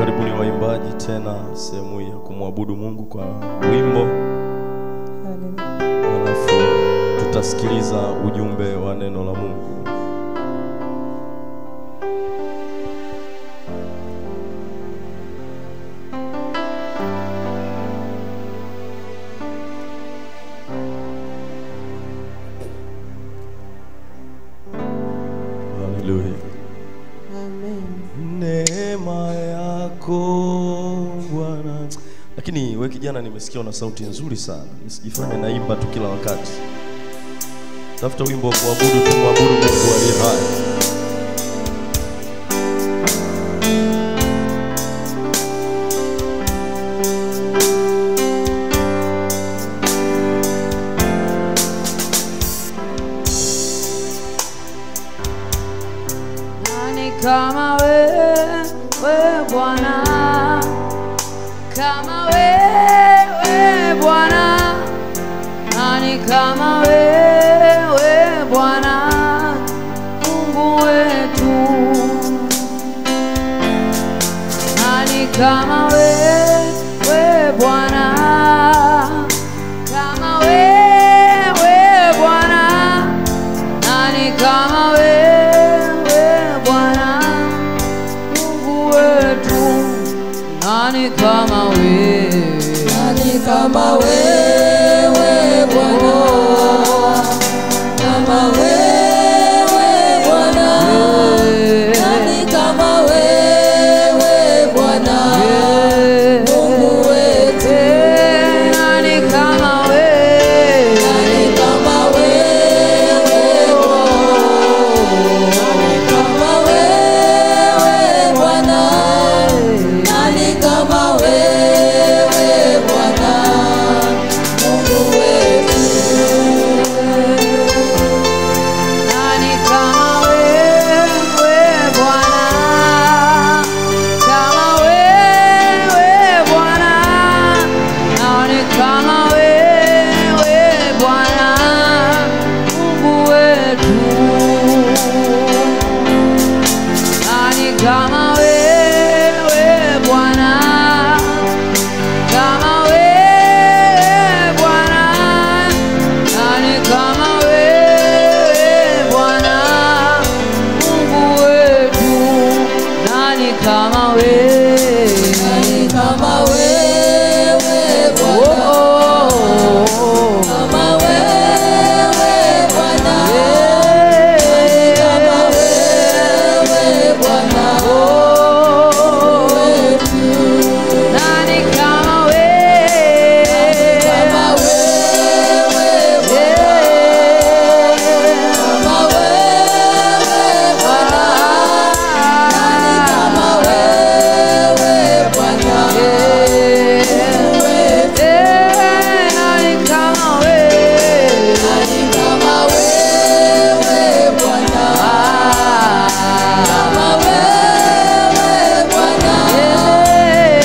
Karibuni waimbaji tena sehemu ya kumwabudu Mungu kwa wimbo. Alafu tutasikiliza ujumbe wa neno la Mungu. Hallelujah. Neema yako Bwana. Lakini wewe kijana, nimesikia una sauti nzuri sana. Nisijifanye naimba tu kila wakati. Tafuta wimbo wa kuabudu, tumwabudu Mungu aliye hai. Kama wewe Bwana, kama wewe Bwana, nani kama wewe Bwana, Mungu wetu, nani kama wewe Bwana, kama wewe Bwana, nani kama wewe nani kama wewe, nani kama wewe Bwana, kama wewe Bwana, nani kama wewe Bwana, Mungu wetu, nani kama wewe, nani kama wewe Bwana, nani kama wewe Bwana, Mungu wetu, nani kama wewe Bwana, kama wewe Bwana, nani kama wewe Bwana, Mungu wetu, nani kama wewe Bwana, kama wewe Bwana, nani kama wewe Bwana, Mungu wetu, nani kama wewe, nani kama wewe Bwana, kama wewe Bwana, nani kama wewe Bwana, Mungu wetu, nani kama wewe, kama wewe Bwana, kama wewe Bwana, nani kama wewe Bwana, Mungu wetu, nani kama wewe, nani kama wewe Bwana, kama wewe Bwana,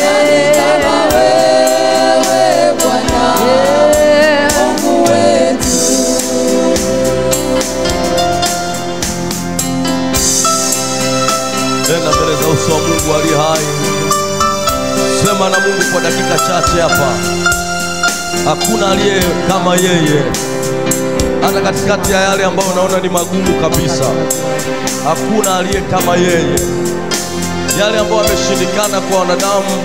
nani kama wewe Bwana, Mungu wetu. Nenda mbele za uso wa Mungu aliye hai. Sema na Mungu kwa dakika chache hapa. Hakuna aliye kama yeye. Hata katikati ya yale ambayo unaona ni magumu kabisa, hakuna aliye kama yeye. Yale ambayo yameshindikana kwa wanadamu,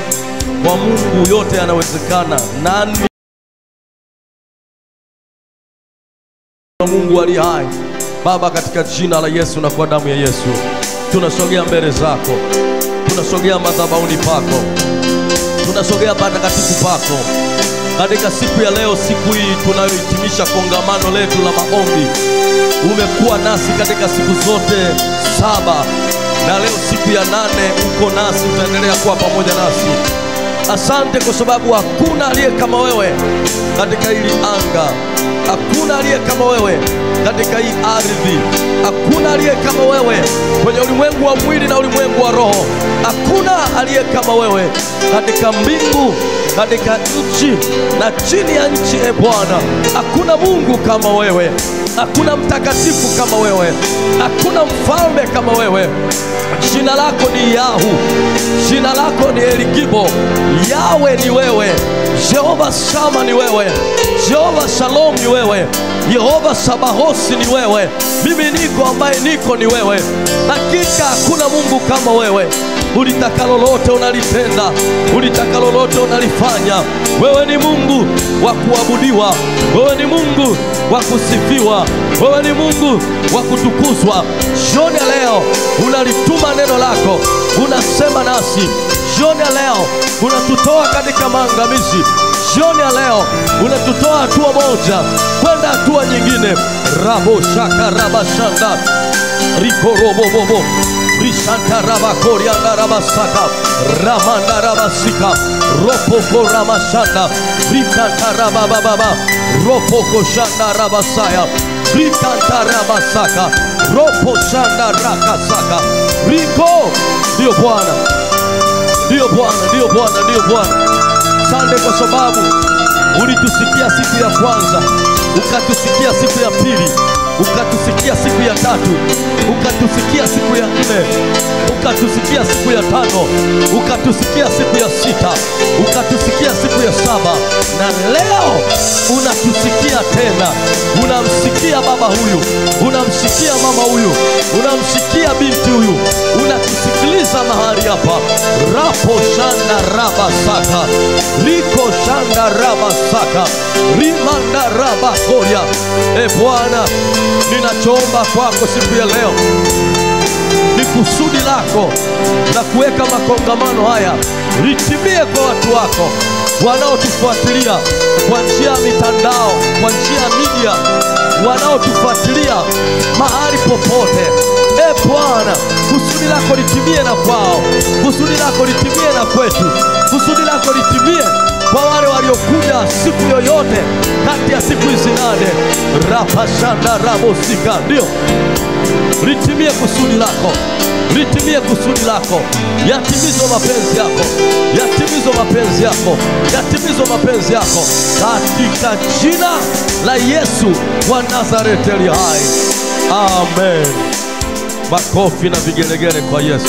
kwa Mungu yote yanawezekana. Nani Mungu aliye hai? Baba, katika jina la Yesu na kwa damu ya Yesu, tunasogea mbele zako, tunasogea madhabahuni pako, tunasogea patakatifu pako katika siku ya leo, siku hii tunayohitimisha kongamano letu la maombi. Umekuwa nasi katika siku zote 7 na leo siku ya 8 uko nasi, utaendelea kuwa pamoja nasi. Asante kwa sababu hakuna aliye kama wewe katika hili anga, hakuna aliye kama wewe katika hii ardhi, hakuna aliye kama wewe kwenye ulimwengu wa mwili na ulimwengu wa roho, hakuna aliye kama wewe katika mbingu, katika nchi na chini ya nchi. E Bwana, hakuna Mungu kama wewe, hakuna mtakatifu kama wewe, hakuna mfalme kama wewe. Jina lako ni Yahu, Jina lako ni Eligibo. Yawe ni wewe, Jehova Shama ni wewe, Jehova Shalom ni wewe, Yehova Sabahosi ni wewe. Mimi niko ambaye niko ni wewe. Hakika hakuna Mungu kama wewe. Ulitakalo lote unalitenda, ulitakalo lote unalifanya. Wewe ni Mungu wa kuabudiwa, wewe ni Mungu wa kusifiwa, wewe ni Mungu wa kutukuzwa. Jioni ya leo unalituma neno lako, unasema nasi. Jioni ya leo unatutoa katika maangamizi. Jioni ya leo unatutoa hatua moja kwenda hatua nyingine. Rabo shaka rabashanda riko robo bobo risanta rabakori andarabasaka ramanda rabasika ropoko ramashanda rikanta rabababa ropoko shanda rabasaya rikanta rabasaka ropo shanda rakasaka riko. Ndio Bwana, ndio Bwana, ndio Bwana, ndio Bwana. Asante kwa sababu ulitusikia siku ya kwanza, ukatusikia siku ya pili, ukatusikia siku ya tatu, ukatusikia siku ya nne, ukatusikia siku ya tano, ukatusikia siku ya sita, ukatusikia siku ya saba, na leo unatusikia tena. Unamsikia baba huyu, unamsikia mama huyu, unamsikia binti huyu, unatusikiliza mahali hapa. Rapo shanda rabasaka riko shanda rabasaka rimanda rabakoria. Bwana, ninachoomba kwako siku ya leo ni kusudi lako na kuweka makongamano haya litimie kwa watu wako wanaotufuatilia kwa njia ya mitandao, kwa njia ya media, wanaotufuatilia mahali popote. Bwana, kusudi lako litimie na kwao, kusudi lako litimie na kwetu, kusudi lako litimie kwa wale waliokuja siku yoyote kati ya siku hizi 8. Rapashanda rabosika. Ndio, litimie kusudi lako, litimie kusudi lako. Yatimizo mapenzi yako, yatimizo mapenzi yako, yatimizo mapenzi yako, katika jina la Yesu wa Nazareti aliye hai. Amen. Makofi na vigelegele kwa Yesu.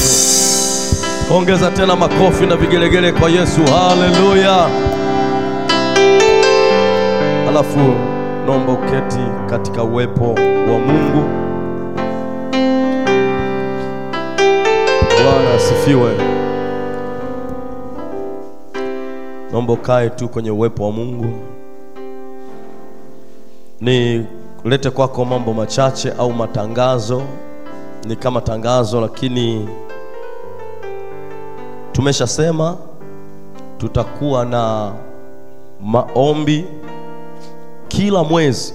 Ongeza tena makofi na vigelegele kwa Yesu. Haleluya. Alafu naomba uketi katika uwepo wa Mungu. Bwana asifiwe. Naomba ukae tu kwenye uwepo wa Mungu. Ni lete kwako mambo machache au matangazo. Ni kama tangazo, lakini tumeshasema tutakuwa na maombi kila mwezi,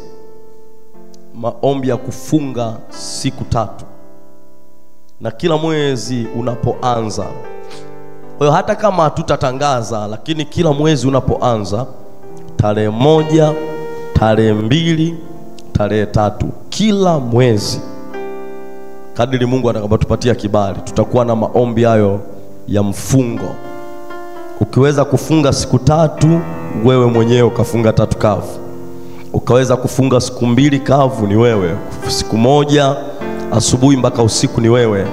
maombi ya kufunga siku 3, na kila mwezi unapoanza. Kwa hiyo hata kama hatutatangaza, lakini kila mwezi unapoanza, tarehe 1, tarehe 2, tarehe 3, kila mwezi kadiri Mungu atakapotupatia kibali, tutakuwa na maombi hayo ya mfungo. Ukiweza kufunga siku 3, wewe mwenyewe ukafunga 3 kavu. Ukaweza kufunga siku 2 kavu, ni wewe. Siku 1 asubuhi mpaka usiku, ni wewe.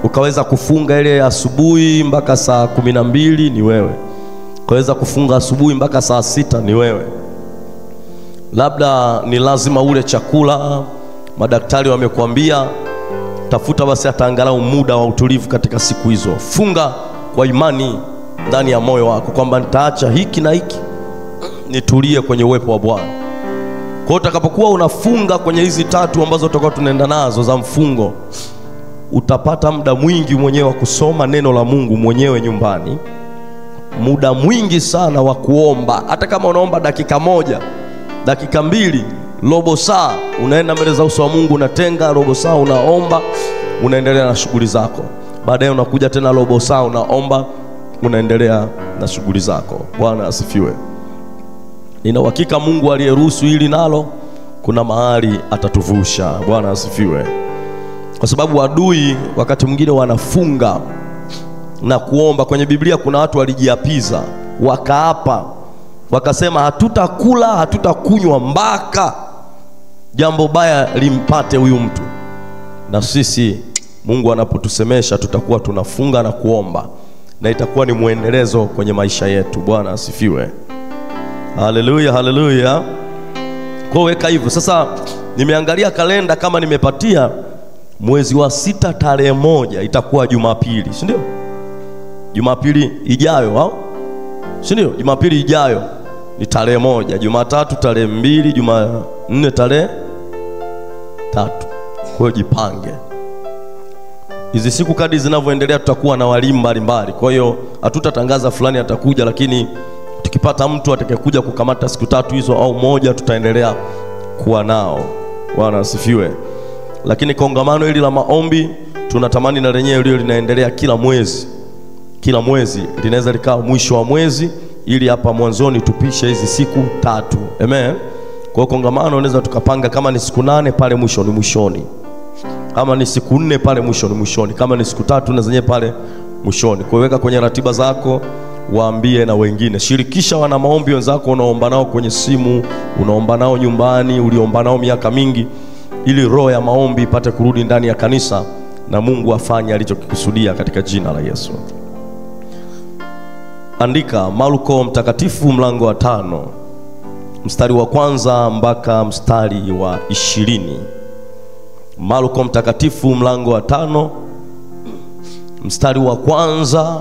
Ukaweza kufunga ile asubuhi mpaka saa 12, ni wewe. Ukaweza kufunga asubuhi mpaka saa 6, ni wewe. Labda ni lazima ule chakula, madaktari wamekuambia, tafuta basi hata angalau muda wa utulivu katika siku hizo. Funga kwa imani ndani ya moyo wako kwamba nitaacha hiki na hiki, nitulie kwenye uwepo wa Bwana. Kwa hiyo utakapokuwa unafunga kwenye hizi 3 ambazo tutakuwa tunaenda nazo za mfungo, utapata muda mwingi mwenyewe wa kusoma neno la Mungu mwenyewe nyumbani, muda mwingi sana wa kuomba. Hata kama unaomba dakika 1, dakika 2, robo saa, unaenda mbele za uso wa Mungu, unatenga robo saa, unaomba, unaendelea na shughuli zako. Baadaye unakuja tena robo saa, unaomba, unaendelea na shughuli zako. Bwana asifiwe. Nina uhakika Mungu aliyeruhusu hili nalo kuna mahali atatuvusha. Bwana asifiwe. Kwa sababu adui wakati mwingine wanafunga na kuomba. Kwenye Biblia kuna watu walijiapiza, wakaapa, wakasema hatutakula, hatutakunywa mpaka jambo baya limpate huyu mtu. Na sisi Mungu anapotusemesha tutakuwa tunafunga na kuomba na itakuwa ni muendelezo kwenye maisha yetu. Bwana asifiwe. Haleluya, haleluya. Kwa weka hivyo. Sasa nimeangalia kalenda, kama nimepatia mwezi wa 6 tarehe 1 itakuwa Jumapili, si ndio? Jumapili ijayo au? Si ndio? Jumapili ijayo ni tarehe 1, Jumatatu tarehe 2, Jumanne tarehe 3. Kwa hiyo jipange. Hizi siku kadri zinavyoendelea tutakuwa na walimu mbalimbali. Kwa hiyo hatutatangaza fulani atakuja, lakini tukipata mtu atakayekuja kukamata siku 3 hizo au 1 tutaendelea kuwa nao. Bwana asifiwe. Lakini kongamano hili la maombi tunatamani na lenyewe lio linaendelea kila mwezi. Kila mwezi linaweza likawa mwisho wa mwezi, ili hapa mwanzoni tupishe hizi siku 3. Amen. Kwa kongamano unaweza tukapanga kama ni siku 8 pale mwisho ni mwishoni. Kama ni siku 4 pale mwisho ni mwishoni. Kama ni siku 3 na zenyewe pale mwishoni. Kwa weka kwenye ratiba zako, waambie na wengine. Shirikisha wana maombi wenzako unaomba nao kwenye simu, unaomba nao nyumbani, uliomba nao miaka mingi, ili roho ya maombi ipate kurudi ndani ya kanisa na Mungu afanye alichokikusudia katika jina la Yesu. Andika Marko mtakatifu mlango wa 5 mstari wa 1 mpaka mstari wa 20. Marko mtakatifu mlango wa 5 mstari wa 1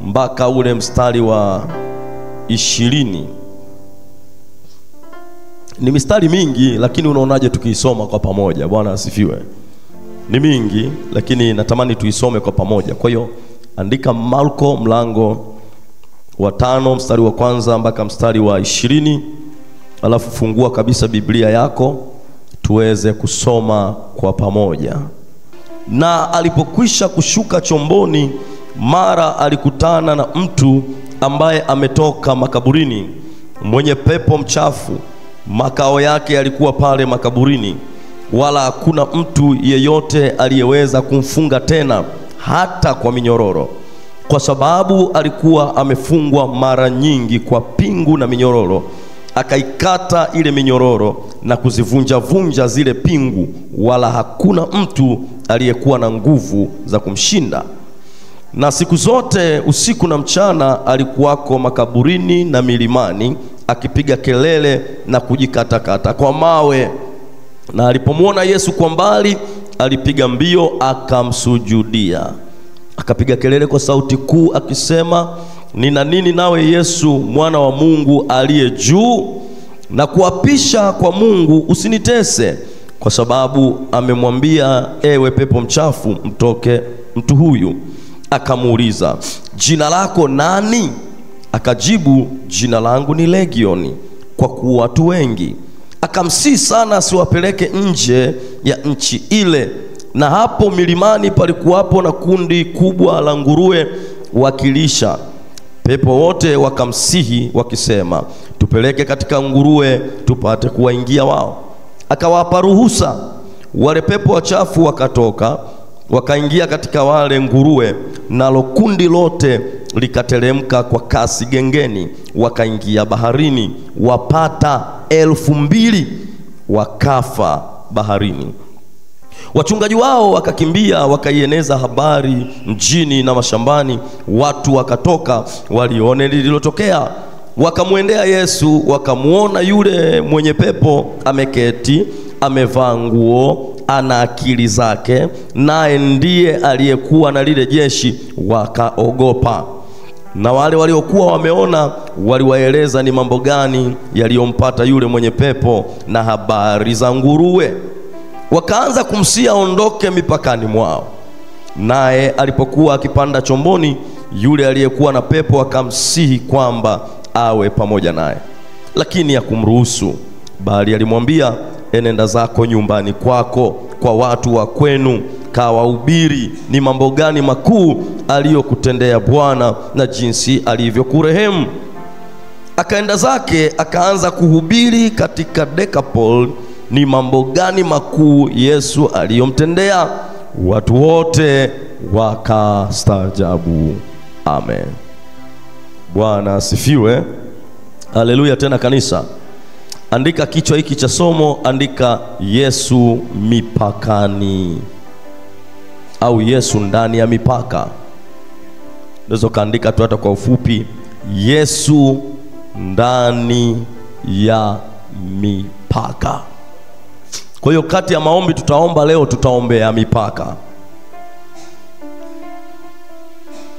mpaka ule mstari wa 20. Ni mistari mingi, lakini unaonaje tukiisoma kwa pamoja? Bwana asifiwe. Ni mingi, lakini natamani tuisome kwa pamoja. Kwa hiyo andika Marko mlango wa 5 mstari wa 1 mpaka mstari wa 20. Alafu fungua kabisa Biblia yako tuweze kusoma kwa pamoja. Na alipokwisha kushuka chomboni, mara alikutana na mtu ambaye ametoka makaburini, mwenye pepo mchafu. Makao yake yalikuwa pale makaburini, wala hakuna mtu yeyote aliyeweza kumfunga tena hata kwa minyororo, kwa sababu alikuwa amefungwa mara nyingi kwa pingu na minyororo. Akaikata ile minyororo na kuzivunja zile pingu, wala hakuna mtu aliyekuwa na nguvu za kumshinda. Na siku zote usiku na mchana alikuwako makaburini na milimani, akipiga kelele na kujikatakata kwa mawe. Na alipomwona Yesu kwa mbali, alipiga mbio akamsujudia. Akapiga kelele kwa sauti kuu akisema, nina nini nawe Yesu, mwana wa Mungu aliye juu? Na kuapisha kwa Mungu, usinitese, kwa sababu amemwambia, ewe pepo mchafu, mtoke mtu huyu. Akamuuliza, jina lako nani? Akajibu, jina langu ni Legioni, kwa kuwa watu wengi. Akamsihi sana asiwapeleke nje ya nchi ile. Na hapo milimani palikuwapo na kundi kubwa la nguruwe wakilisha. Pepo wote wakamsihi wakisema, tupeleke katika nguruwe tupate kuwaingia wao. Akawapa ruhusa. Wale pepo wachafu wakatoka, wakaingia katika wale nguruwe, nalo kundi lote likateremka kwa kasi gengeni, wakaingia baharini, wapata 2,000 wakafa baharini. Wachungaji wao wakakimbia, wakaieneza habari mjini na mashambani. Watu wakatoka walione lililotokea, wakamwendea Yesu. Wakamuona yule mwenye pepo ameketi, amevaa nguo, ana akili zake, naye ndiye aliyekuwa na lile jeshi. Wakaogopa. Na wale waliokuwa wameona waliwaeleza ni mambo gani yaliyompata yule mwenye pepo na habari za nguruwe. Wakaanza kumsihi aondoke mipakani mwao. Naye alipokuwa akipanda chomboni, yule aliyekuwa na pepo akamsihi kwamba awe pamoja naye, lakini hakumruhusu, bali alimwambia, enenda zako nyumbani kwako, kwa watu wa kwenu, kawahubiri ni mambo gani makuu aliyokutendea Bwana na jinsi alivyokurehemu. Akaenda zake akaanza kuhubiri katika Dekapoli ni mambo gani makuu Yesu aliyomtendea. Watu wote wakastaajabu. Amen. Bwana asifiwe. Haleluya. Tena kanisa, andika kichwa hiki cha somo, andika Yesu mipakani, au Yesu ndani ya mipaka. Unaweza kaandika tu hata kwa ufupi, Yesu ndani ya mipaka. Kwa hiyo kati ya maombi tutaomba leo, tutaombea mipaka.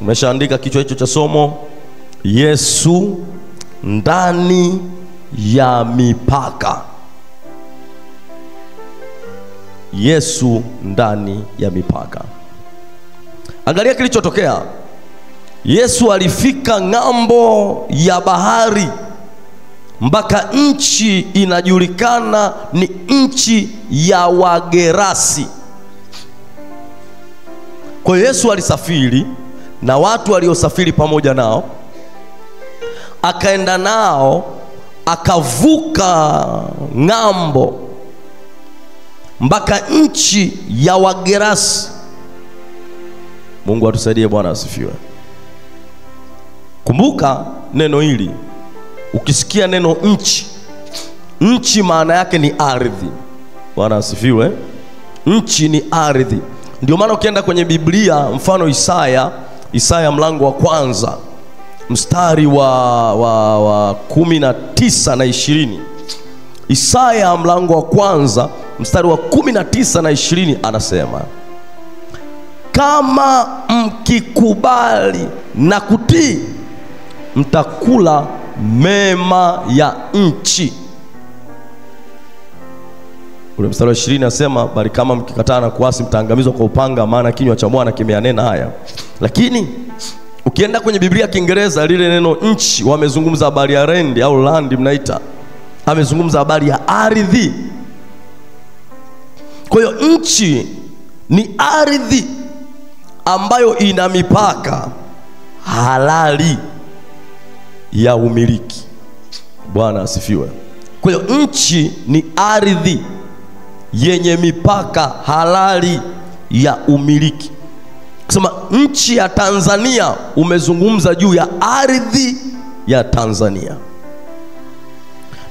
Umeshaandika kichwa hicho cha somo, Yesu ndani ya mipaka. Yesu ndani ya mipaka. Angalia kilichotokea. Yesu alifika ng'ambo ya bahari mpaka nchi inajulikana ni nchi ya Wagerasi. Kwa hiyo Yesu alisafiri na watu waliosafiri pamoja nao, akaenda nao, akavuka ng'ambo mpaka nchi ya Wagerasi. Mungu atusaidie, Bwana asifiwe. Kumbuka neno hili, ukisikia neno nchi, nchi maana yake ni ardhi. Bwana asifiwe. Nchi ni ardhi. Ndio maana ukienda kwenye Biblia, mfano Isaya mlango wa 1 mstari wa 19 na 20. Isaya mlango wa 1 mstari wa 19 na 20 anasema, kama mkikubali na kutii, mtakula mema ya nchi. Ule mstari wa 20 anasema, bali kama mkikataa na kuasi, mtaangamizwa kwa upanga, maana kinywa cha Bwana kimeanena haya. Lakini ukienda kwenye Biblia Kiingereza, lile neno nchi wamezungumza habari ya land au land mnaita, amezungumza habari ya ardhi. Kwa hiyo nchi ni ardhi ambayo ina mipaka halali ya umiliki. Bwana asifiwe. Kwa hiyo nchi ni ardhi yenye mipaka halali ya umiliki. Kusema nchi ya Tanzania, umezungumza juu ya ardhi ya Tanzania.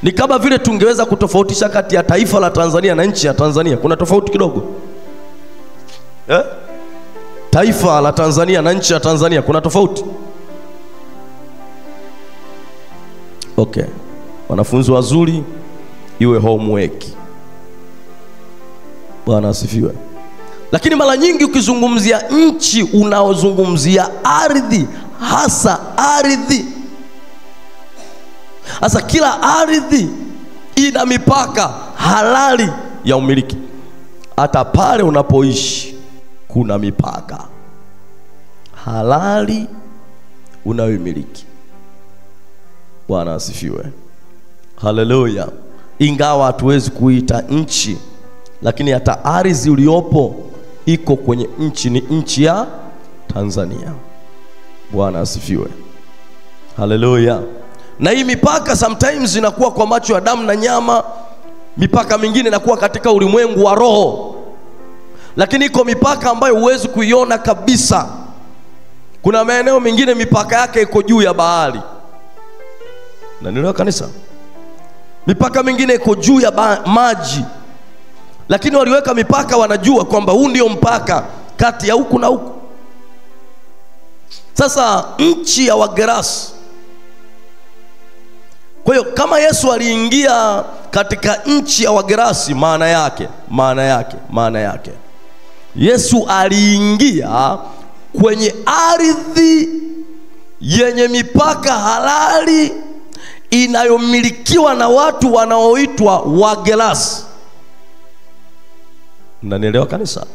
Ni kama vile tungeweza kutofautisha kati ya taifa la Tanzania na nchi ya Tanzania. Kuna tofauti kidogo? Taifa la Tanzania na nchi ya Tanzania kuna tofauti? Okay. Wanafunzi wazuri, iwe homework. Bwana asifiwe. Lakini mara nyingi ukizungumzia nchi, unaozungumzia ardhi, hasa ardhi. Hasa kila ardhi ina mipaka halali ya umiliki. Hata pale unapoishi kuna mipaka halali unayoimiliki. Bwana asifiwe. Haleluya. Ingawa hatuwezi kuita nchi, lakini hata ardhi uliopo iko kwenye nchi, ni nchi ya Tanzania. Bwana asifiwe. Haleluya. Na hii mipaka sometimes inakuwa kwa macho ya damu na nyama, mipaka mingine inakuwa katika ulimwengu wa roho. Lakini iko mipaka ambayo huwezi kuiona kabisa. Kuna maeneo mengine mipaka yake iko juu ya bahari. Na nilo kanisa, mipaka mingine iko juu ya maji. Lakini waliweka mipaka, wanajua kwamba huu ndio mpaka kati ya huku na huku. Sasa nchi ya Wagerasi. Kwa hiyo kama Yesu aliingia katika nchi ya Wagerasi, maana yake Yesu aliingia kwenye ardhi yenye mipaka halali inayomilikiwa na watu wanaoitwa Wagerasi. Mnanielewa kanisa?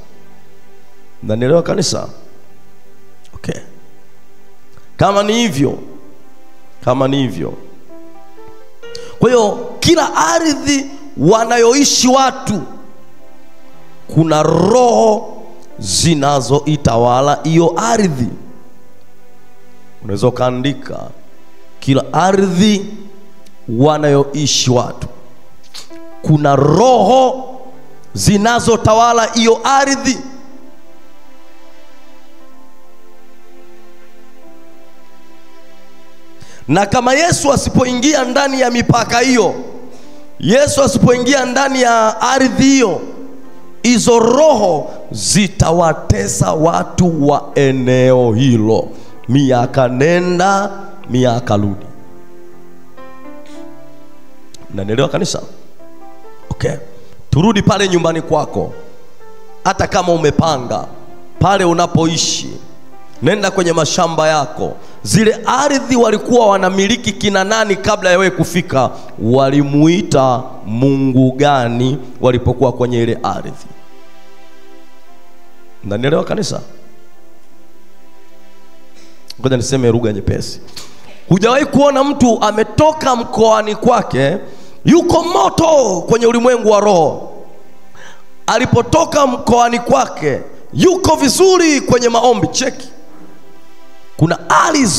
Mnanielewa kanisa? Okay. Kama ni hivyo. Kwa hiyo kila ardhi wanayoishi watu, kuna roho zinazoitawala hiyo ardhi. Unaweza kaandika, kila ardhi wanayoishi watu, kuna roho zinazotawala hiyo ardhi. Na kama Yesu asipoingia ndani ya mipaka hiyo, Yesu asipoingia ndani ya ardhi hiyo, hizo roho zitawatesa watu wa eneo hilo miaka nenda miaka rudi. Mnanielewa kanisa? Okay. Turudi pale nyumbani kwako. Hata kama umepanga pale unapoishi, nenda kwenye mashamba yako. Zile ardhi walikuwa wanamiliki kina nani kabla ya wewe kufika? Walimuita Mungu gani walipokuwa kwenye ile ardhi? Mnanielewa kanisa? Ngoja niseme lugha nyepesi. Hujawahi kuona mtu ametoka mkoani kwake, yuko moto kwenye ulimwengu wa roho. Alipotoka mkoani kwake, yuko vizuri kwenye maombi. Cheki. Kuna ardhi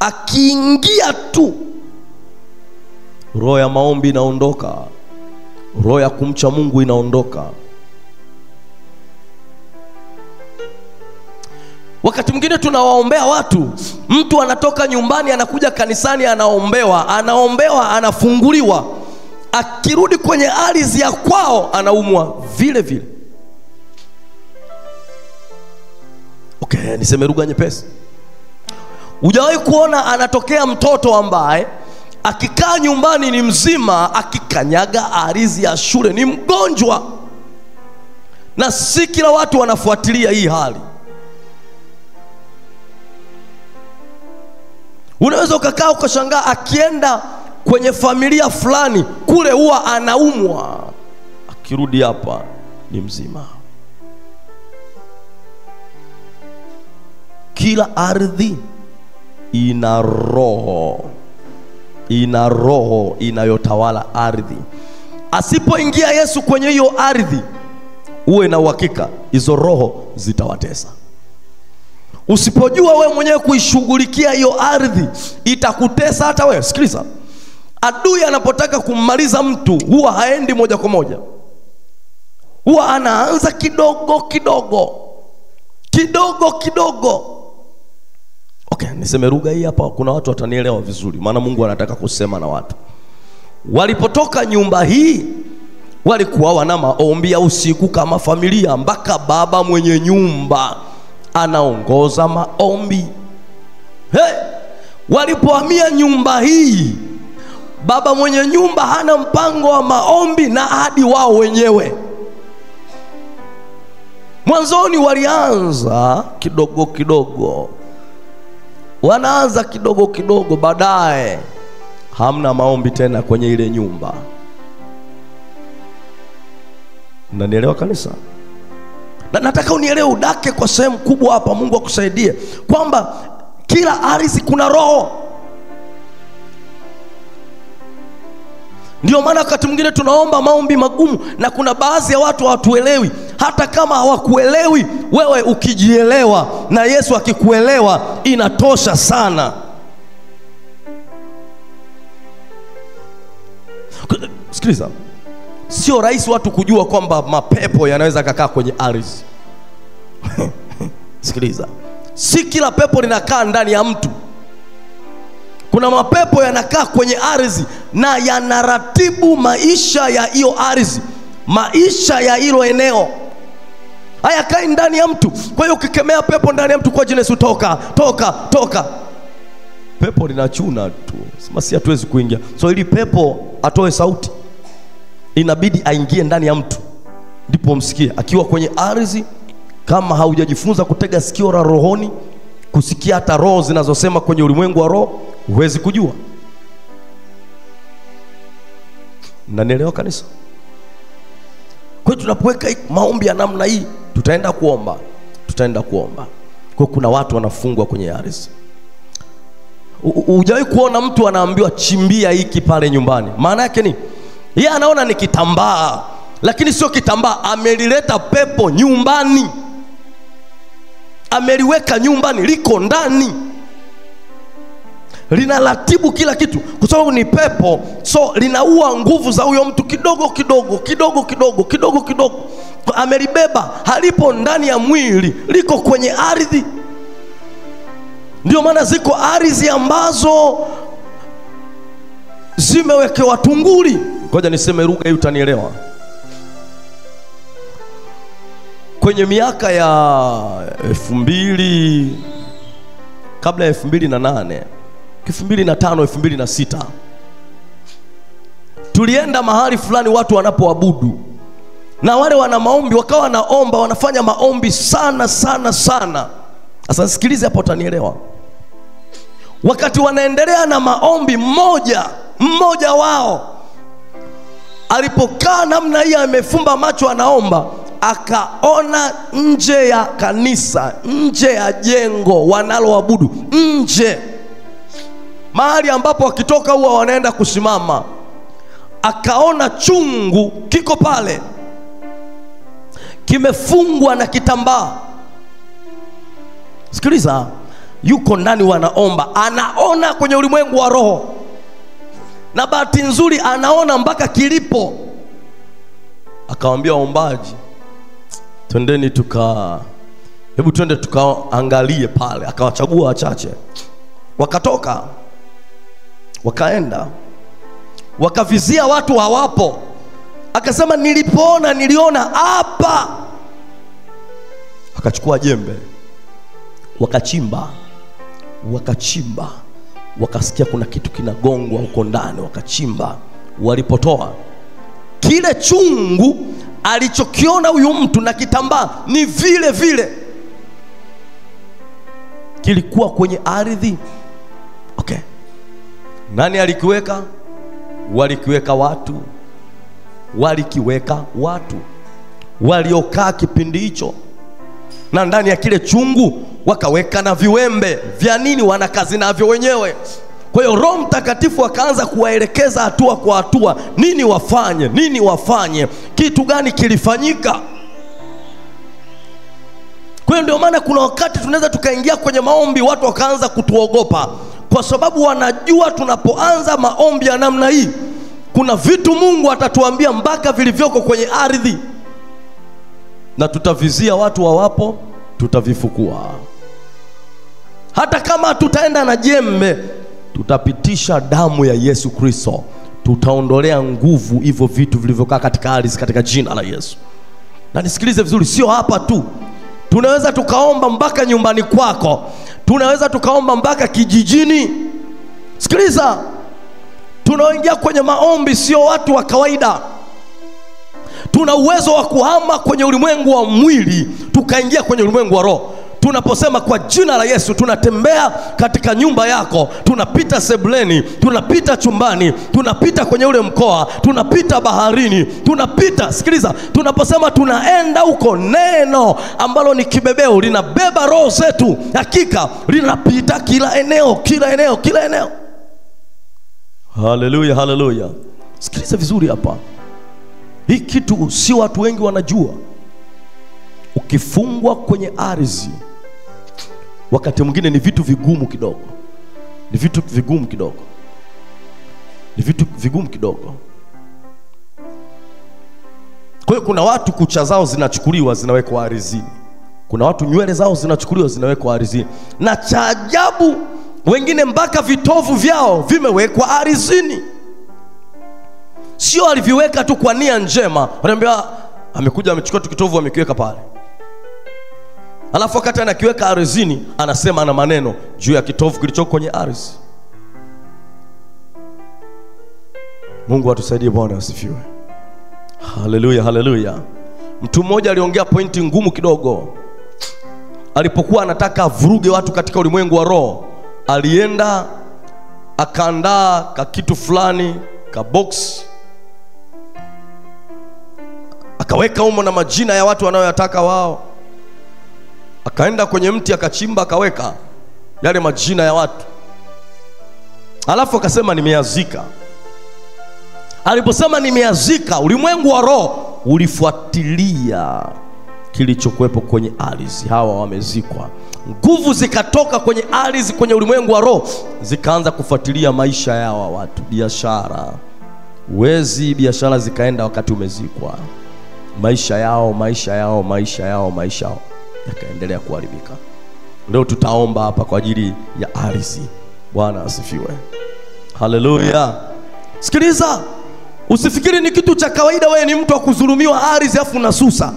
akiingia tu, roho ya maombi inaondoka, roho ya kumcha Mungu inaondoka. Wakati mwingine tunawaombea watu, mtu anatoka nyumbani anakuja kanisani, anaombewa, anafunguliwa, akirudi kwenye ardhi ya kwao anaumwa vile vile. Okay, niseme lugha nyepesi. Hujawahi kuona anatokea mtoto ambaye akikaa nyumbani ni mzima, akikanyaga ardhi ya shule ni mgonjwa? Na si kila watu wanafuatilia hii hali. Unaweza ukakaa ukashangaa, akienda kwenye familia fulani kule huwa anaumwa, akirudi hapa ni mzima. Kila ardhi ina roho inayotawala ardhi. Asipoingia Yesu kwenye hiyo ardhi, uwe na uhakika hizo roho zitawatesa. Usipojua wewe mwenyewe kuishughulikia hiyo ardhi, itakutesa hata wewe. Sikiliza, adui anapotaka kummaliza mtu huwa haendi moja kwa moja, huwa anaanza kidogo kidogo. Okay, niseme lugha hii hapa, kuna watu watanielewa vizuri, maana Mungu anataka kusema na watu. Walipotoka nyumba hii, walikuwa wana maombi ya usiku kama familia, mpaka baba mwenye nyumba anaongoza maombi. Walipohamia nyumba hii, baba mwenye nyumba hana mpango wa maombi na hadi wao wenyewe. Mwanzoni walianza kidogo, wanaanza kidogo, baadaye hamna maombi tena kwenye ile nyumba. Unanielewa kanisa? Na nataka unielewe, udake kwa sehemu kubwa hapa. Mungu akusaidie kwamba kila ardhi kuna roho. Ndio maana wakati mwingine tunaomba maombi magumu, na kuna baadhi ya watu hawatuelewi. Hata kama hawakuelewi, wewe ukijielewa na Yesu akikuelewa, inatosha sana. Sikiliza, sio rahisi watu kujua kwamba mapepo yanaweza kukaa kwenye ardhi. Sikiliza, si kila pepo linakaa ndani ya mtu. Kuna mapepo yanakaa kwenye ardhi na yanaratibu maisha ya hiyo ardhi, maisha ya hilo eneo. Hayakai ndani ya mtu. Kwa hiyo ukikemea pepo ndani ya mtu kwa jina Yesu, toka. Pepo linachuna tu. Sema si hatuwezi kuingia. So ili pepo atoe sauti, inabidi aingie ndani ya mtu, ndipo msikie. Akiwa kwenye ardhi, kama haujajifunza kutega sikio la rohoni, kusikia hata roho zinazosema kwenye ulimwengu wa roho, huwezi kujua. Mnanielewa kanisa? Kwa hiyo tunapoweka maombi ya namna hii, tutaenda kuomba. Kwa kuna watu wanafungwa kwenye ardhi. Hujawahi kuona mtu anaambiwa chimbia hiki pale nyumbani? Maana yake ni yeye anaona ni kitambaa, lakini sio kitambaa. Amelileta pepo nyumbani, ameliweka nyumbani, liko ndani, linaratibu kila kitu. Kwa sababu ni pepo, so linaua nguvu za huyo mtu kidogo. Amelibeba, halipo ndani ya mwili, liko kwenye ardhi. Ndio maana ziko ardhi ambazo zimewekewa tunguli. Ngoja niseme lugha hii utanielewa. Kwenye miaka ya kabla ya 2008, 2005, 2006. Tulienda mahali fulani watu wanapoabudu. Na wale wana maombi wakawa naomba, wanafanya maombi sana sana sana. Sasa sikilize hapo utanielewa. Wakati wanaendelea na maombi, mmoja wao alipokaa namna hii amefumba macho anaomba, akaona nje ya kanisa, nje ya jengo wanaloabudu, nje mahali ambapo wakitoka huwa wanaenda kusimama, akaona chungu kiko pale kimefungwa na kitambaa. Sikiliza, yuko ndani wanaomba, anaona kwenye ulimwengu wa roho, na bahati nzuri anaona mpaka kilipo. Akawaambia waombaji, twendeni hebu twende tukaangalie pale. Akawachagua wachache, wakatoka wakaenda wakavizia, watu hawapo. Akasema niliona hapa. Akachukua jembe, wakachimba, wakasikia kuna kitu kinagongwa huko ndani, wakachimba. Walipotoa kile chungu alichokiona huyu mtu na kitambaa, ni vile vile kilikuwa kwenye ardhi. Okay, nani alikiweka? Walikiweka watu waliokaa kipindi hicho. Na ndani ya kile chungu wakaweka na viwembe vya nini, wana kazi navyo wenyewe. Kwa hiyo Roho Mtakatifu akaanza kuwaelekeza hatua kwa hatua, nini wafanye, kitu gani kilifanyika. Kwa hiyo ndio maana kuna wakati tunaweza tukaingia kwenye maombi, watu wakaanza kutuogopa, kwa sababu wanajua tunapoanza maombi ya namna hii kuna vitu Mungu atatuambia mpaka vilivyoko kwenye ardhi, na tutavizia watu hawapo, tutavifukua. Hata kama tutaenda na jembe, tutapitisha damu ya Yesu Kristo, tutaondolea nguvu hivyo vitu vilivyokaa katika ardhi katika jina la Yesu. Na nisikilize vizuri, sio hapa tu. Tunaweza tukaomba mpaka nyumbani kwako, tunaweza tukaomba mpaka kijijini. Sikiliza, tunaoingia kwenye maombi sio watu wa kawaida. Tuna uwezo wa kuhama kwenye ulimwengu wa mwili tukaingia kwenye ulimwengu wa roho. Tunaposema kwa jina la Yesu, tunatembea katika nyumba yako, tunapita sebuleni, tunapita chumbani, tunapita kwenye ule mkoa, tunapita baharini, tunapita. Sikiliza, tunaposema tunaenda huko, neno ambalo ni kibebeo linabeba roho zetu, hakika linapita kila eneo. Haleluya, haleluya. Sikiliza vizuri hapa. Hii kitu si watu wengi wanajua. Ukifungwa kwenye ardhi, wakati mwingine ni vitu vigumu kidogo. Kwa hiyo kuna watu kucha zao zinachukuliwa zinawekwa ardhini. Kuna watu nywele zao zinachukuliwa zinawekwa ardhini. Na cha ajabu, wengine mpaka vitovu vyao vimewekwa ardhini. Sio aliviweka tu kwa nia njema. Wanaambia amekuja amechukua tu kitovu amekiweka pale. Alafu wakati anakiweka ardhini, anasema na maneno juu ya kitovu kilichoko kwenye ardhi. Mungu atusaidie, Bwana asifiwe. Haleluya, haleluya. Mtu mmoja aliongea pointi ngumu kidogo. Alipokuwa anataka vuruge watu katika ulimwengu wa roho, alienda akaandaa kitu fulani, box, akaweka humo na majina ya watu wanaoyataka wao. Akaenda kwenye mti akachimba akaweka yale majina ya watu. Alafu akasema nimeyazika. Aliposema nimeyazika, ulimwengu wa roho ulifuatilia kilichokuwepo kwenye ardhi. Hawa wamezikwa. Nguvu zikatoka kwenye ardhi, kwenye ulimwengu wa roho, zikaanza kufuatilia maisha yao watu, biashara, wezi, biashara zikaenda wakati umezikwa. Maisha yao yakaendelea kuharibika. Leo tutaomba hapa kwa ajili ya ardhi. Bwana asifiwe. Haleluya. Sikiliza, usifikiri ni kitu cha kawaida wewe ni mtu wa kudhulumiwa ardhi afu unasusa.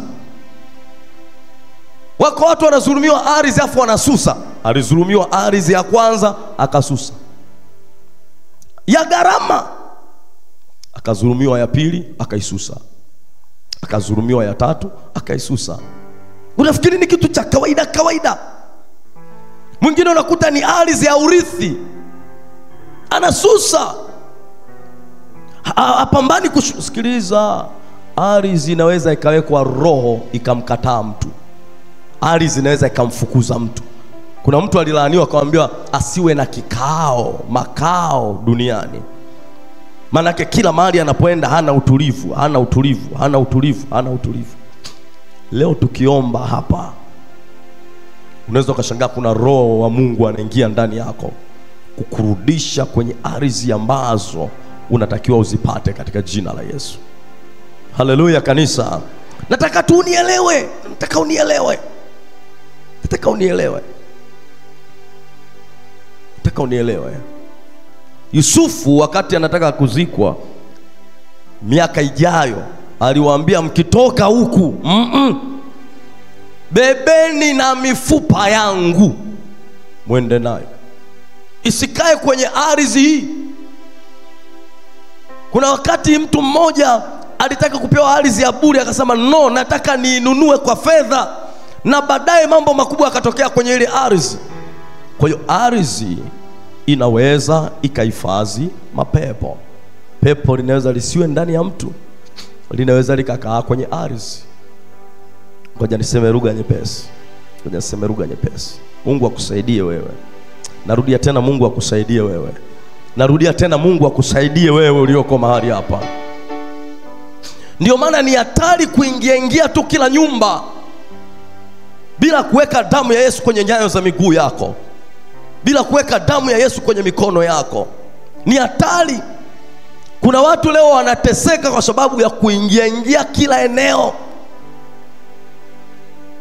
Wako watu wanadhulumiwa ardhi afu wanasusa. Alizulumiwa ardhi ya kwanza akasusa, ya gharama. Akazulumiwa ya pili akaisusa, akazulumiwa ya tatu akaisusa. Unafikiri ni kitu cha kawaida? Mwingine unakuta ni ardhi ya urithi, anasusa, apambani kusikiliza. Ardhi inaweza ikawekwa roho ikamkataa mtu. Ardhi inaweza ikamfukuza mtu. Kuna mtu alilaaniwa akamwambiwa asiwe na makao duniani. Manake kila mahali anapoenda hana utulivu. Leo tukiomba hapa, unaweza ukashangaa kuna roho wa Mungu anaingia ndani yako kukurudisha kwenye ardhi ambazo unatakiwa uzipate katika jina la Yesu. Haleluya kanisa. Nataka tu unielewe. Nataka unielewe. Yusufu wakati anataka kuzikwa miaka ijayo, aliwaambia mkitoka huku, bebeni na mifupa yangu mwende nayo, isikae kwenye ardhi hii. Kuna wakati mtu mmoja alitaka kupewa ardhi ya bure, akasema no, nataka niinunue kwa fedha, na baadaye mambo makubwa yakatokea kwenye ile ardhi. Kwa hiyo ardhi inaweza ikahifadhi mapepo. Pepo linaweza lisiwe ndani ya mtu, linaweza likakaa kwenye ardhi. Ngoja niseme lugha nyepesi. Mungu akusaidie wewe. Narudia tena, Mungu akusaidie wewe. Mungu akusaidie wewe ulioko mahali hapa. Ndio maana ni hatari kuingia tu kila nyumba bila kuweka damu ya Yesu kwenye nyayo za miguu yako, bila kuweka damu ya Yesu kwenye mikono yako. Ni hatari. Kuna watu leo wanateseka kwa sababu ya kuingia kila eneo.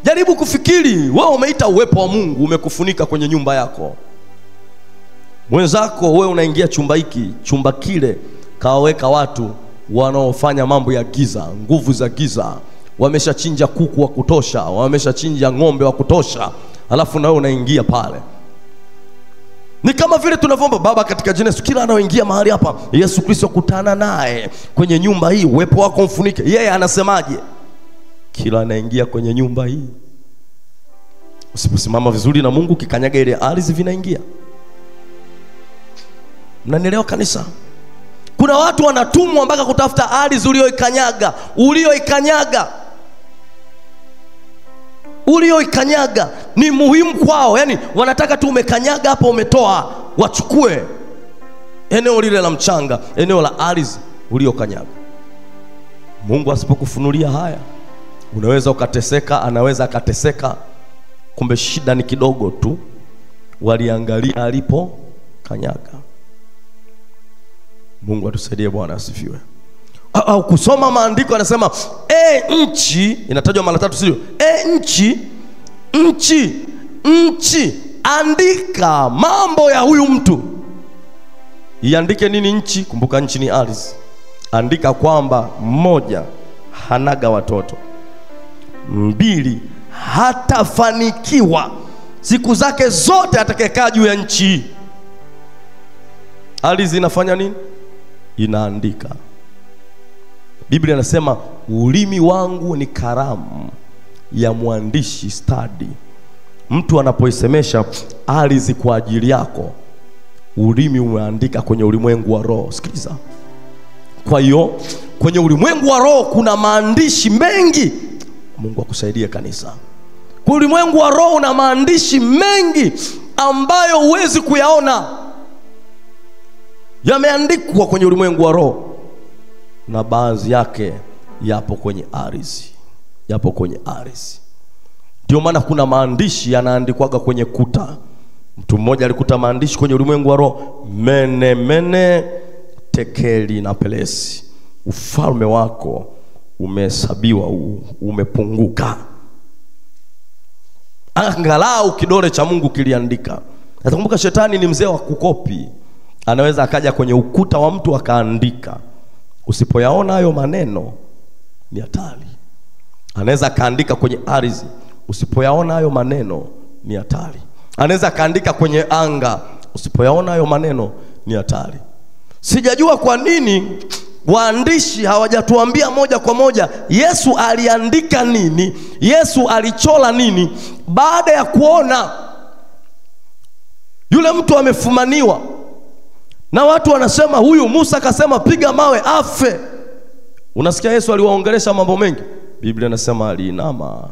Jaribu kufikiri, wewe umeita uwepo wa Mungu umekufunika kwenye nyumba yako. Mwenzako wewe unaingia chumba kile kaweka watu wanaofanya mambo ya giza, nguvu za giza. Wameshachinja kuku wa kutosha, wameshachinja ng'ombe wa kutosha, alafu na wewe unaingia pale. Ni kama vile tunavyoomba Baba katika jina Yesu, kila anaoingia mahali hapa Yesu Kristo kutana naye kwenye nyumba hii, uwepo wako mfunike. Yeye anasemaje? Kila anaingia kwenye nyumba hii, usiposimama vizuri na Mungu, kikanyaga ile ardhi vinaingia. Mnanielewa kanisa? Kuna watu wanatumwa mpaka kutafuta ardhi ulioikanyaga ni muhimu kwao. Yani wanataka tu umekanyaga hapa, umetoa, wachukue eneo lile la mchanga, eneo la ardhi uliokanyaga. Mungu asipokufunulia haya, unaweza ukateseka, anaweza akateseka. Kumbe shida ni kidogo tu, waliangalia alipo kanyaga. Mungu atusaidie, Bwana asifiwe. Au kusoma maandiko anasema nchi inatajwa mara 3, sio? Nchi andika mambo ya huyu mtu. Iandike nini nchi? Kumbuka nchi ni ardhi. Andika kwamba 1, hanaga watoto; 2, hatafanikiwa siku zake zote atakayekaa juu ya nchi. Ardhi inafanya nini? Inaandika. Biblia inasema ulimi wangu ni karamu ya mwandishi stadi. Mtu anapoisemesha ardhi kwa ajili yako, ulimi umeandika kwenye ulimwengu wa roho. Sikiliza. Kwa hiyo kwenye ulimwengu wa roho kuna maandishi mengi. Mungu akusaidie kanisa. Kwa ulimwengu wa roho una maandishi mengi ambayo huwezi kuyaona, yameandikwa kwenye ulimwengu wa roho, na baadhi yake yapo kwenye ardhi. Ndio maana kuna maandishi yanaandikwaga kwenye kuta. Mtu mmoja alikuta maandishi kwenye ulimwengu wa roho: mene tekeli na pelesi, ufalme wako umehesabiwa, umepunguka. Angalau kidole cha Mungu kiliandika. Nakumbuka shetani ni mzee wa kukopi. Anaweza akaja kwenye ukuta wa mtu akaandika. Usipoyaona hayo maneno ni hatari. Anaweza kaandika kwenye ardhi. Usipoyaona hayo maneno ni hatari. anaweza kaandika kwenye anga. Usipoyaona hayo maneno ni hatari. Sijajua kwa nini waandishi hawajatuambia moja kwa moja Yesu aliandika nini, Yesu alichora nini baada ya kuona yule mtu amefumaniwa. Na watu wanasema huyu Musa akasema piga mawe afe. Unasikia Yesu aliwaongelesha mambo mengi. Biblia inasema aliinama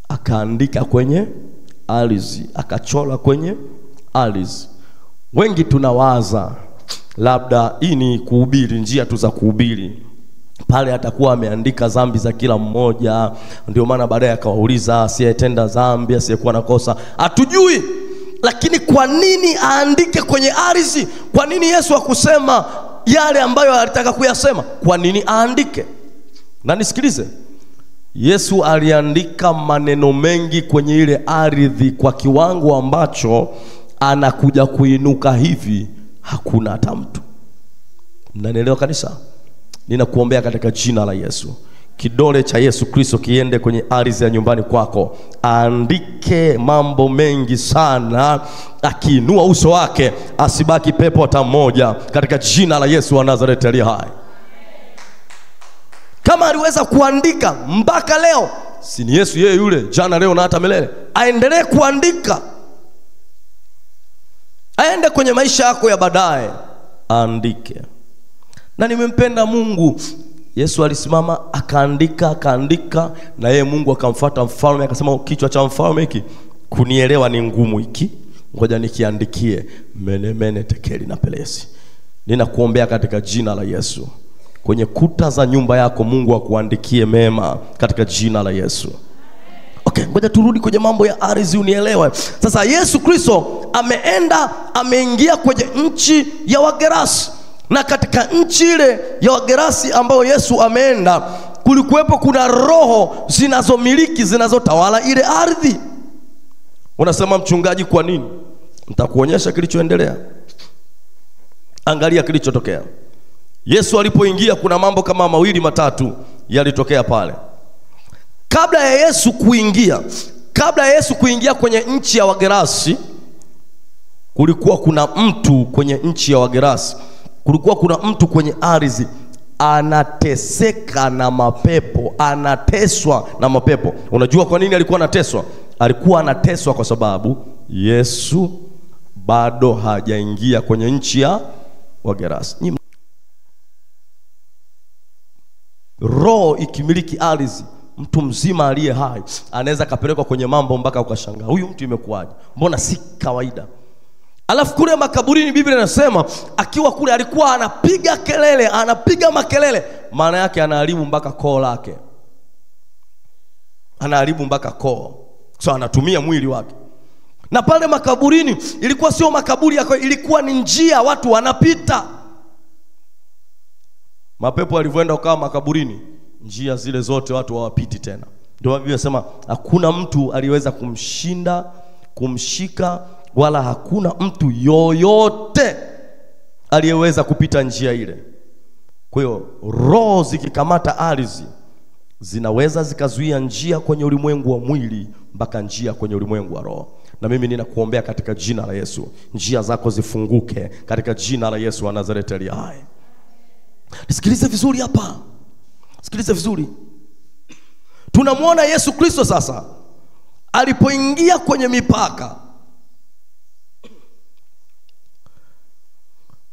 akaandika kwenye ardhi, akachora kwenye ardhi. Wengi tunawaza labda hii ni kuhubiri, njia tu za kuhubiri. Pale atakuwa ameandika dhambi za kila mmoja, ndio maana baadaye akawauliza asiyetenda dhambi, asiyekuwa na kosa. Hatujui. Lakini kwa nini aandike kwenye ardhi? Kwa nini Yesu akusema yale ambayo alitaka kuyasema? Kwa nini aandike? Na nisikilize, Yesu aliandika maneno mengi kwenye ile ardhi kwa kiwango ambacho anakuja kuinuka hivi hakuna hata mtu. Mnanielewa kanisa? Ninakuombea katika jina la Yesu, kidole cha Yesu Kristo kiende kwenye ardhi ya nyumbani kwako, aandike mambo mengi sana, akiinua uso wake asibaki pepo hata mmoja, katika jina la Yesu wa Nazareti aliye hai. Kama aliweza kuandika mpaka leo, si ni Yesu yeye yule jana leo na hata milele? Aendelee kuandika, aende kwenye maisha yako ya baadaye, aandike. Na nimempenda Mungu, Yesu alisimama akaandika, na yeye Mungu akamfuata mfalme akasema kichwa cha mfalme hiki kunielewa ni ngumu hiki, ngoja nikiandikie mene tekeli na pelesi. Ninakuombea katika jina la Yesu, kwenye kuta za nyumba yako Mungu akuandikie mema katika jina la Yesu. Okay, ngoja turudi kwenye mambo ya ardhi unielewe. Sasa Yesu Kristo ameingia kwenye nchi ya Wagerasi. Na katika nchi ile ya Wagerasi ambayo Yesu ameenda, kulikuwepo kuna roho zinazomiliki, zinazotawala ile ardhi. Unasema mchungaji kwa nini? Nitakuonyesha kilichoendelea. Angalia kilichotokea. Yesu alipoingia kuna mambo kama mawili matatu yalitokea pale. Kabla ya Yesu kuingia kwenye nchi ya Wagerasi, kulikuwa kuna mtu kwenye nchi ya Wagerasi. Kulikuwa kuna mtu kwenye ardhi anateseka na mapepo, anateswa na mapepo. Unajua kwa nini alikuwa anateswa? Alikuwa anateswa kwa sababu Yesu bado hajaingia kwenye nchi ya Wagerasi. Roho ikimiliki ardhi, mtu mzima aliye hai anaweza kapelekwa kwenye mambo mpaka ukashangaa, huyu mtu imekuwaje? Mbona si kawaida? Alafu kule makaburini Biblia inasema akiwa kule alikuwa anapiga kelele, anapiga makelele. Maana yake anaharibu mpaka koo lake, anaharibu mpaka koo, so anatumia mwili wake. Na pale makaburini ilikuwa sio makaburi yako, ilikuwa ni njia watu wanapita. Mapepo walivyoenda kama makaburini, njia zile zote watu hawapiti tena. Ndio Biblia inasema hakuna mtu aliweza kumshinda, kumshika, wala hakuna mtu yoyote aliyeweza kupita njia ile. Kwa hiyo roho zikikamata ardhi zinaweza zikazuia njia kwenye ulimwengu wa mwili mpaka njia kwenye ulimwengu wa roho. Na mimi ninakuombea katika jina la Yesu, njia zako zifunguke katika jina la Yesu wa Nazareti aliye hai. Nisikilize vizuri hapa. Sikilize vizuri. Tunamwona Yesu Kristo sasa alipoingia kwenye mipaka.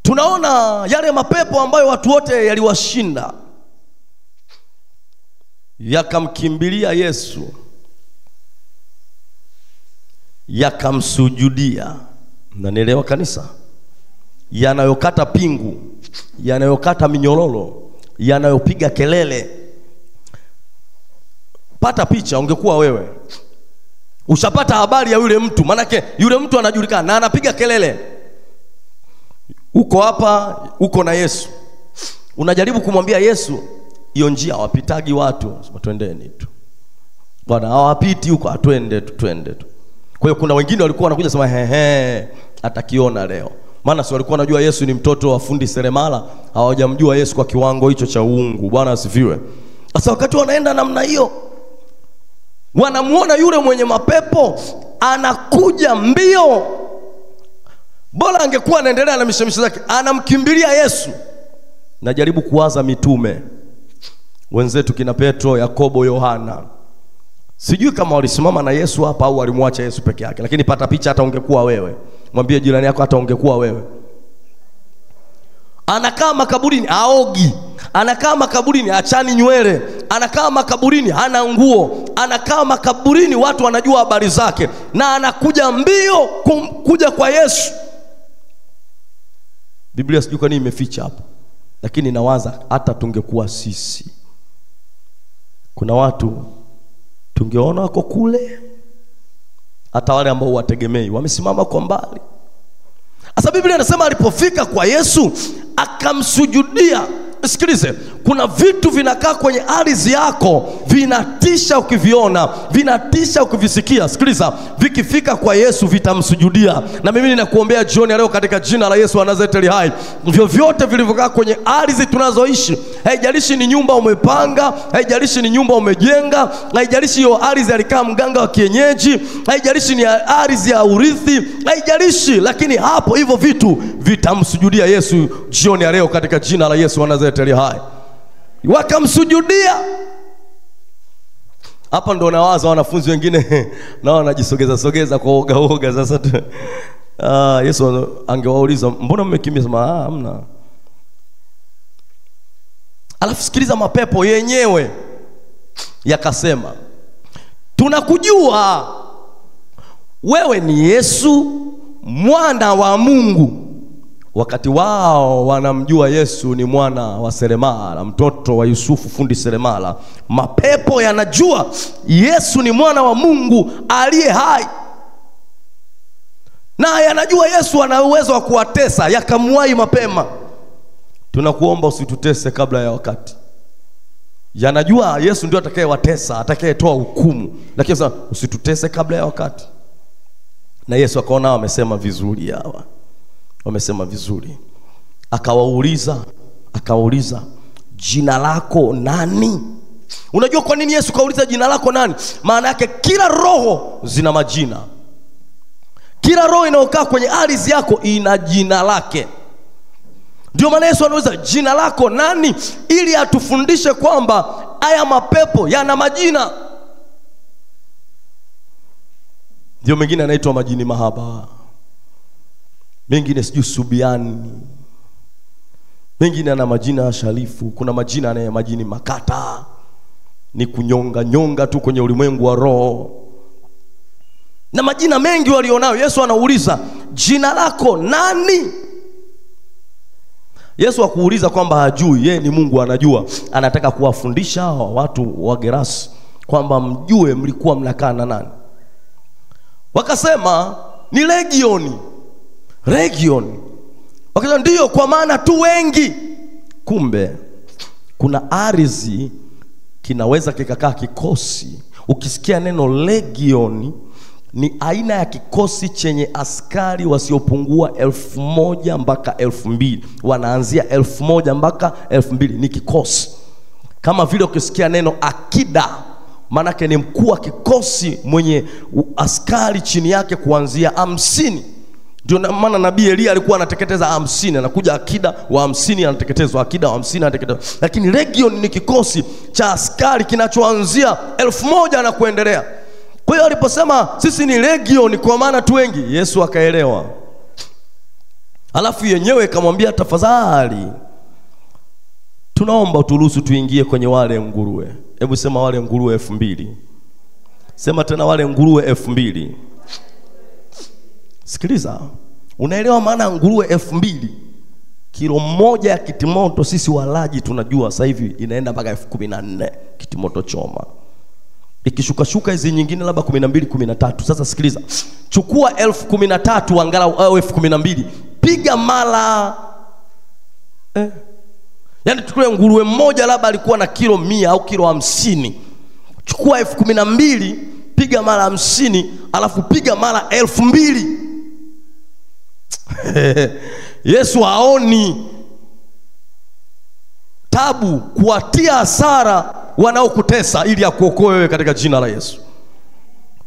Tunaona yale mapepo ambayo watu wote yaliwashinda yakamkimbilia Yesu, yakamsujudia. Mnanielewa kanisa? Yanayokata pingu, yanayokata minyororo, yanayopiga kelele. Pata picha, ungekuwa wewe ushapata habari ya yule mtu, manake yule mtu anajulikana na anapiga kelele. Uko hapa, uko na Yesu, unajaribu kumwambia Yesu hiyo njia hawapitagi watu, sema twendeni tu bwana, hawapiti huko, atwende tu. Kwa hiyo kuna wengine walikuwa wanakuja sema atakiona leo. Maana si walikuwa wanajua Yesu ni mtoto wa fundi seremala, hawajamjua Yesu kwa kiwango hicho cha uungu. Bwana asifiwe. Sasa wakati wanaenda namna hiyo, wanamuona yule mwenye mapepo anakuja mbio. Bora angekuwa anaendelea na mishemisho zake, anamkimbilia Yesu. Najaribu kuwaza mitume wenzetu kina Petro, Yakobo, Yohana. Sijui kama walisimama na Yesu hapa au walimwacha Yesu peke yake, lakini pata picha hata ungekuwa wewe. Mwambie jirani yako hata ungekuwa wewe. Anakaa makaburini aogi, anakaa makaburini achani nywele, anakaa makaburini hana nguo, anakaa makaburini watu wanajua habari zake, na anakuja mbio kuja kwa Yesu. Biblia sijui kwa nini imeficha hapo, lakini nawaza hata tungekuwa sisi, kuna watu tungeona wako kule, hata wale ambao wategemei wamesimama kwa mbali. Asa Biblia inasema alipofika kwa Yesu akamsujudia. Sikilize, kuna vitu vinakaa kwenye ardhi yako, vinatisha ukiviona, vinatisha ukivisikia. Sikiliza, vikifika kwa Yesu vitamsujudia. Na mimi ninakuombea jioni leo katika jina la Yesu wa Nazareti hai, vyovyote vilivyokaa kwenye ardhi tunazoishi, haijalishi ni nyumba umepanga, haijalishi ni nyumba umejenga, haijalishi hiyo ardhi alikaa mganga wa kienyeji, haijalishi ni ardhi ya urithi, haijalishi, lakini hapo hivyo vitu vitamsujudia Yesu jioni leo katika jina la Yesu wa Nazareti hai. Wakamsujudia. Hapa ndo nawaza wanafunzi wengine nao wanajisogeza kwa oga. Sasa Yesu angewauliza mbona mmekimbia? Sema hamna. Alafu sikiliza, mapepo yenyewe yakasema, tunakujua wewe ni Yesu mwana wa Mungu. Wakati wao wanamjua Yesu ni mwana wa seremala, mtoto wa Yusufu fundi seremala, mapepo yanajua Yesu ni mwana wa Mungu aliye hai, na yanajua Yesu ana uwezo wa kuwatesa, yakamwahi mapema. Tunakuomba usitutese kabla ya wakati. Yanajua Yesu ndio atakayewatesa, atakayetoa hukumu, lakini sasa usitutese kabla ya wakati. Na Yesu akaona wamesema vizuri hawa, wamesema vizuri. Akawauliza, jina lako nani? Unajua kwa nini Yesu kauliza jina lako nani? Maana yake kila roho zina majina. Kila roho inayokaa kwenye ardhi yako ina jina lake. Ndio maana Yesu anauliza jina lako nani, ili atufundishe kwamba haya mapepo yana majina. Ndio mengine anaitwa majini mahaba, mengine sijui subiani, mengine ana majina ya sharifu. Kuna majina anaye majini makata, ni kunyonga tu kwenye ulimwengu wa roho, na majina mengi walionayo. Yesu anauliza jina lako nani? Yesu hakuuliza kwamba hajui, yeye ni Mungu anajua. Anataka kuwafundisha watu wa Gerasi kwamba mjue mlikuwa mnakaa na nani. Wakasema ni Legion. Wakasema ndio, kwa maana tu wengi. Kumbe kuna ardhi kinaweza kikakaa kikosi. Ukisikia neno Legion, ni aina ya kikosi chenye askari wasiopungua 1000 mpaka 2000. Wanaanzia 1000 mpaka 2000 ni kikosi. Kama vile ukisikia neno akida, manake ni mkuu wa kikosi mwenye askari chini yake kuanzia 50. Ndio maana nabii Elia alikuwa anateketeza 50, anakuja akida wa 50 anateketezwa, akida wa 50 anateketezwa. Lakini Legion ni kikosi cha askari kinachoanzia 1000 na kuendelea. Kwa hiyo aliposema sisi ni Legion kwa maana tu wengi, Yesu akaelewa. Alafu yenyewe ikamwambia, tafadhali tunaomba uturuhusu tuingie kwenye wale nguruwe. Hebu sema wale nguruwe 2000. Sema tena wale nguruwe 2000. Sikiliza, unaelewa maana nguruwe 2000? Kilo moja ya kitimoto sisi walaji tunajua sasa hivi inaenda mpaka 14,000 kitimoto choma. Ikishuka hizi nyingine labda 12, 13. Sasa sikiliza, chukua 13,000 angalau au 12,000, piga mara yani tukule nguruwe mmoja labda alikuwa na kilo 100 au kilo 50. Chukua 12,000, piga mara 50, alafu piga mara 2000. Yesu haoni tabu kuwatia hasara wanaokutesa ili akuokoe wewe katika jina la Yesu.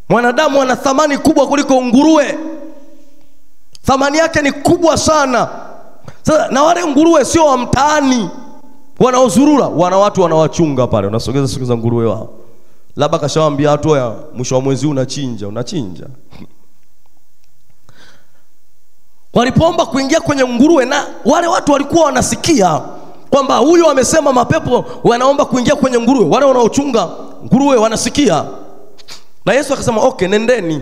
Mwanadamu ana thamani kubwa kuliko nguruwe. Thamani yake ni kubwa sana. Sasa na wale nguruwe sio wa mtaani wanaozurura, wana watu wanawachunga pale. Unasogeza nguruwe wao. Labda kashawaambia watu ya mwisho wa mwezi unachinja. Walipoomba kuingia kwenye nguruwe, na wale watu walikuwa wanasikia kwamba huyu amesema mapepo wanaomba kuingia kwenye nguruwe. Wale wanaochunga nguruwe wanasikia. Na Yesu akasema okay, nendeni.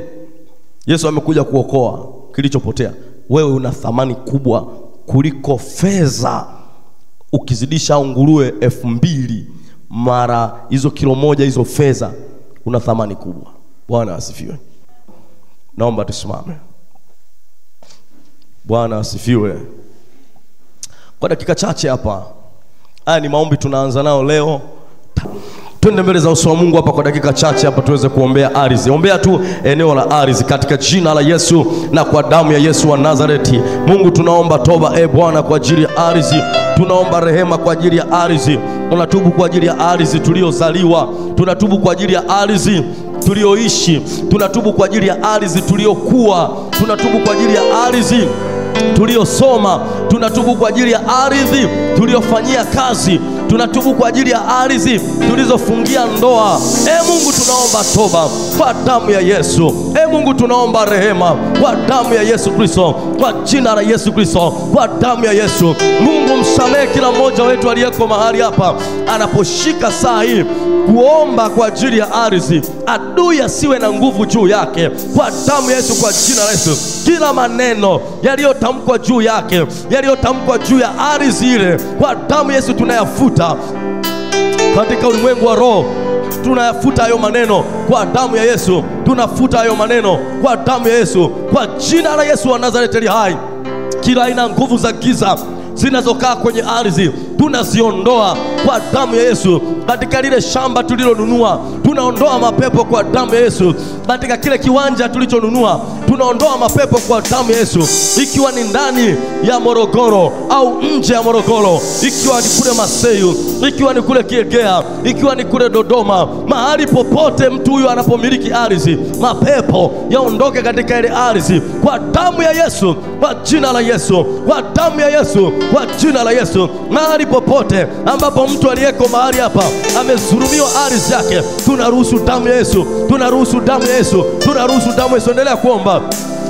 Yesu amekuja kuokoa kilichopotea. Wewe una thamani kubwa kuliko fedha. Ukizidisha nguruwe 2000 mara hizo kilo moja hizo fedha, una thamani kubwa. Bwana asifiwe. Naomba tusimame. Bwana asifiwe. Kwa dakika chache hapa. Haya ni maombi tunaanza nao leo. Twende mbele za uso wa Mungu hapa kwa dakika chache hapa tuweze kuombea ardhi. Ombea tu eneo la ardhi katika jina la Yesu na kwa damu ya Yesu wa Nazareti. Mungu tunaomba toba Bwana kwa ajili ya ardhi. Tunaomba rehema kwa ajili ya ardhi. Tunatubu kwa ajili ya ardhi tuliozaliwa. Tunatubu kwa ajili ya ardhi tulioishi. Tunatubu kwa ajili ya ardhi tuliokuwa. Tunatubu kwa ajili ya ardhi tuliosoma. Tunatubu kwa ajili ya ardhi tuliofanyia kazi. Tunatubu kwa ajili ya ardhi tulizofungia ndoa. Mungu tunaomba toba kwa damu ya Yesu. Mungu tunaomba rehema kwa damu ya Yesu Kristo, kwa jina la Yesu Kristo, kwa damu ya Yesu. Mungu msamehe kila mmoja wetu aliyeko mahali hapa anaposhika saa hii kuomba kwa ajili ya ardhi. Adui asiwe na nguvu juu yake kwa damu ya Yesu, kwa jina la Yesu. Kila maneno yaliyotamkwa juu yake, yaliyotamkwa juu ya ardhi ile, kwa damu ya Yesu tunayafuta katika ulimwengu wa roho. Tunayafuta hayo maneno kwa damu ya Yesu. Tunafuta hayo maneno kwa damu ya Yesu, kwa jina la Yesu wa Nazareti hai. Kila aina nguvu za giza zinazokaa kwenye ardhi tunaziondoa kwa damu ya Yesu. Katika lile shamba tulilonunua tunaondoa mapepo kwa damu ya Yesu. Katika kile kiwanja tulichonunua tunaondoa mapepo kwa damu ya Yesu. Ikiwa ni ndani ya Morogoro au nje ya Morogoro, ikiwa ni kule Maseyu, ikiwa ni kule Kiegea, ikiwa ni kule Dodoma, mahali popote mtu huyu anapomiliki ardhi, mapepo yaondoke katika ile ardhi kwa damu ya Yesu, kwa jina la Yesu, kwa damu ya Yesu, kwa jina la Yesu. Mahali popote ambapo mtu aliyeko mahali hapa amezulumiwa ardhi yake, tunaruhusu damu ya Yesu, tunaruhusu damu ya Yesu, tunaruhusu damu ya Yesu. Endelea kuomba.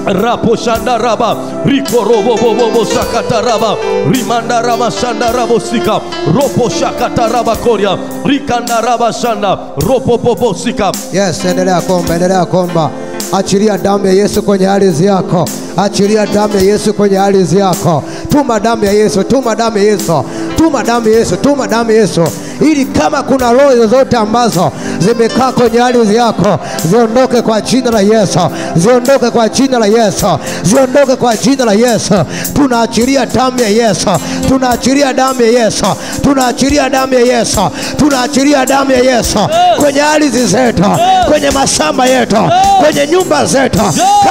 Rapo shandaraba riko robo bobo shakataraba rimandaraba shandarabo sika ropo shakataraba koria rikandaraba shanda ropo bobo sika. Yes, endelea kuomba, endelea kuomba. Achilia damu ya Yesu kwenye ardhi yako. Achilia damu ya Yesu kwenye ardhi yako. Tuma damu ya Yesu, tuma damu ya Yesu, tuma damu ya Yesu, tuma damu ya Yesu, ili kama kuna roho zozote ambazo zimekaa kwenye ardhi yako ziondoke kwa jina la Yesu, ziondoke kwa jina la Yesu, ziondoke kwa jina la Yesu. Tunaachilia damu ya Yesu, tunaachilia damu ya Yesu, tunaachilia damu ya Yesu, tunaachilia damu ya Yesu kwenye ardhi zetu, kwenye mashamba yetu, kwenye nyumba zetu,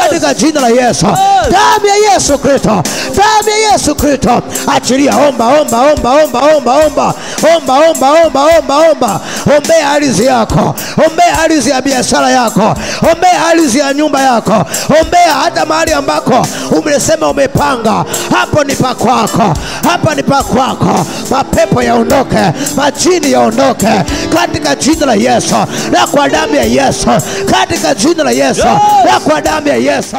katika jina la Yesu. Damu ya Yesu Kristo, damu ya Yesu Kristo. Achilia. Omba, omba, omba, omba, omba, omba, omba, omba, omba, omba, omba. Ombea ardhi yako, ombea ardhi ya biashara yako, ombea ardhi ya nyumba yako, ombea hata mahali ambako umesema umepanga, hapo ni pa kwako, hapa ni pa kwako. Mapepo yaondoke, majini yaondoke katika jina la Yesu na kwa damu ya Yesu, katika jina la Yesu na kwa damu ya Yesu.